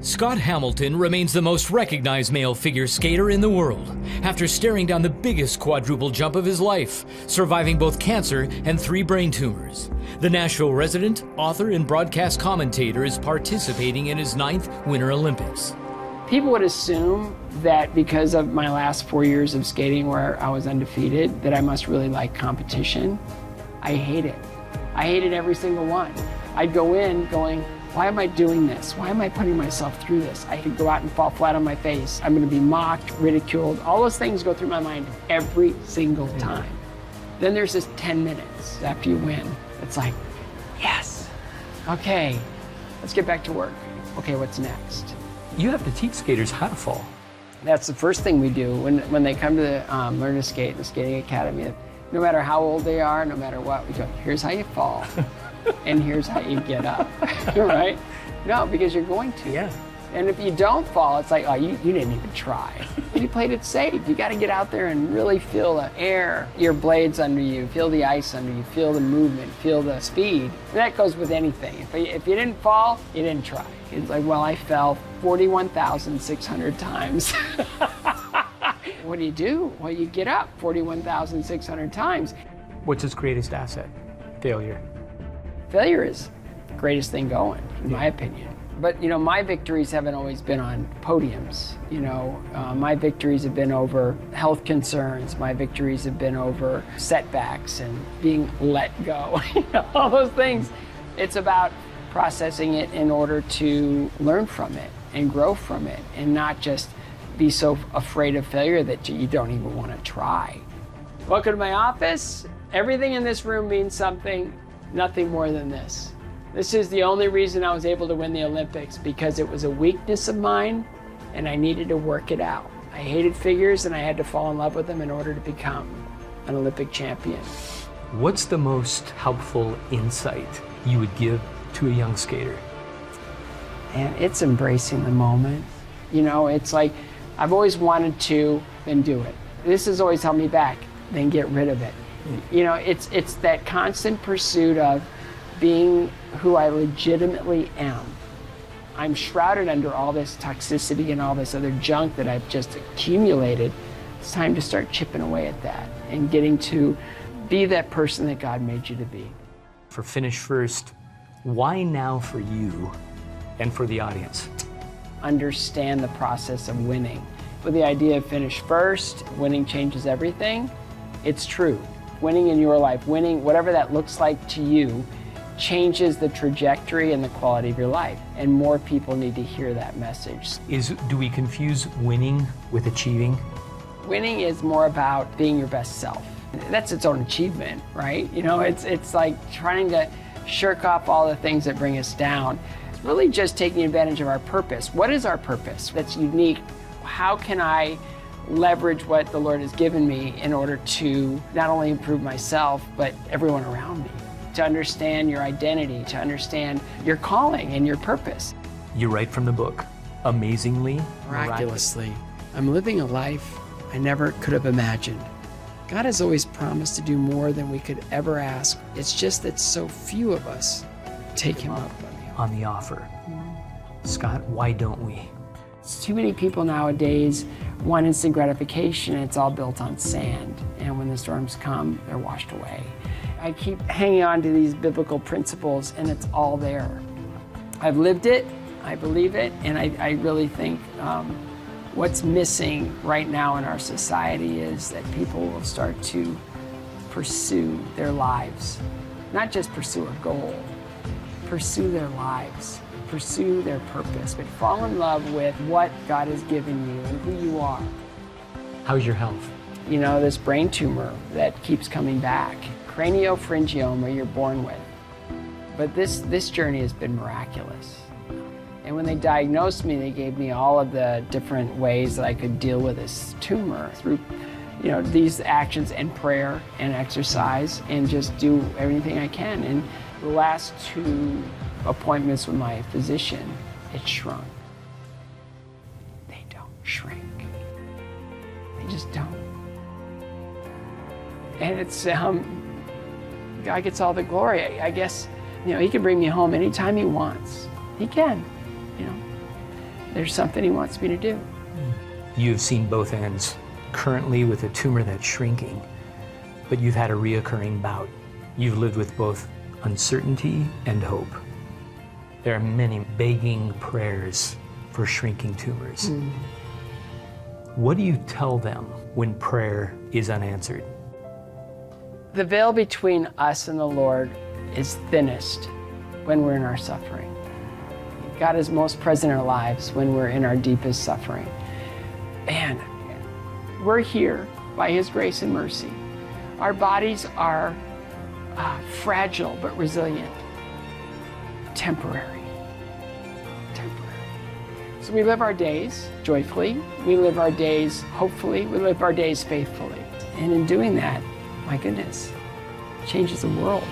Scott Hamilton remains the most recognized male figure skater in the world after staring down the biggest quadruple jump of his life, surviving both cancer and 3 brain tumors. The Nashville resident, author, and broadcast commentator is participating in his 9th Winter Olympics. People would assume that because of my last 4 years of skating where I was undefeated, that I must really like competition. I hate it. I hated every single one. I'd go in going, why am I doing this? Why am I putting myself through this? I could go out and fall flat on my face. I'm going to be mocked, ridiculed. All those things go through my mind every single time. Then there's this 10 minutes after you win. It's like, yes, okay, let's get back to work. Okay, what's next? You have to teach skaters how to fall. That's the first thing we do when they come to the learn to skate, the skating academy. No matter how old they are, no matter what, we go, here's how you fall. And here's how you get up, right? No, because you're going to. Yeah. And if you don't fall, it's like, oh, you didn't even try. You played it safe. You got to get out there and really feel the air, your blades under you, feel the ice under you, feel the movement, feel the speed. And that goes with anything. If you didn't fall, you didn't try. It's like, well, I fell 41,600 times. What do? Well, you get up 41,600 times. What's his greatest asset? Failure. Failure is the greatest thing going, in my opinion. But, you know, my victories haven't always been on podiums. You know, my victories have been over health concerns. My victories have been over setbacks and being let go. You know, all those things. It's about processing it in order to learn from it and grow from it and not just be so afraid of failure that you don't even want to try. Welcome to my office. Everything in this room means something. Nothing more than this. This is the only reason I was able to win the Olympics, because it was a weakness of mine and I needed to work it out. I hated figures and I had to fall in love with them in order to become an Olympic champion. What's the most helpful insight you would give to a young skater? And it's embracing the moment. You know, it's like, I've always wanted to, then do it. This has always held me back, then get rid of it. You know, it's that constant pursuit of being who I legitimately am. I'm shrouded under all this toxicity and all this other junk that I've just accumulated. It's time to start chipping away at that and getting to be that person that God made you to be. For Finish First, why now for you and for the audience? Understand the process of winning. With the idea of finish first, winning changes everything, it's true. Winning in your life, winning, whatever that looks like to you, changes the trajectory and the quality of your life. And more people need to hear that message. Do we confuse winning with achieving? Winning is more about being your best self. That's its own achievement, right? You know, it's like trying to shirk off all the things that bring us down. It's really just taking advantage of our purpose. What is our purpose that's unique? How can I leverage what the Lord has given me in order to not only improve myself, but everyone around me? To understand your identity, to understand your calling and your purpose. You write from the book, amazingly, miraculously. I'm living a life I never could have imagined. God has always promised to do more than we could ever ask. It's just that so few of us take him up on the offer. Scott, why don't we? It's too many people nowadays want instant gratification, and it's all built on sand. And when the storms come, they're washed away. I keep hanging on to these biblical principles, and it's all there. I've lived it, I believe it, and I really think what's missing right now in our society is that people will start to pursue their lives. Not just pursue a goal, pursue their lives, pursue their purpose, but fall in love with what God has given you and who you are. How's your health? You know, this brain tumor that keeps coming back. Craniopharyngioma you're born with. But this journey has been miraculous. And when they diagnosed me, they gave me all of the different ways that I could deal with this tumor through, you know, these actions and prayer and exercise and just do everything I can. And the last 2 appointments with my physician, it shrunk. They don't shrink. They just don't. And it's, God gets all the glory. I guess, you know, he can bring me home anytime he wants. He can, you know. there's something he wants me to do. You've seen both ends, currently with a tumor that's shrinking, but you've had a reoccurring bout. You've lived with both uncertainty and hope. There are many begging prayers for shrinking tumors. What do you tell them when prayer is unanswered? The veil between us and the Lord is thinnest when we're in our suffering. God is most present in our lives when we're in our deepest suffering. Man, we're here by His grace and mercy. Our bodies are fragile but resilient, temporary. So we live our days joyfully, we live our days hopefully, we live our days faithfully. And in doing that, my goodness, it changes the world.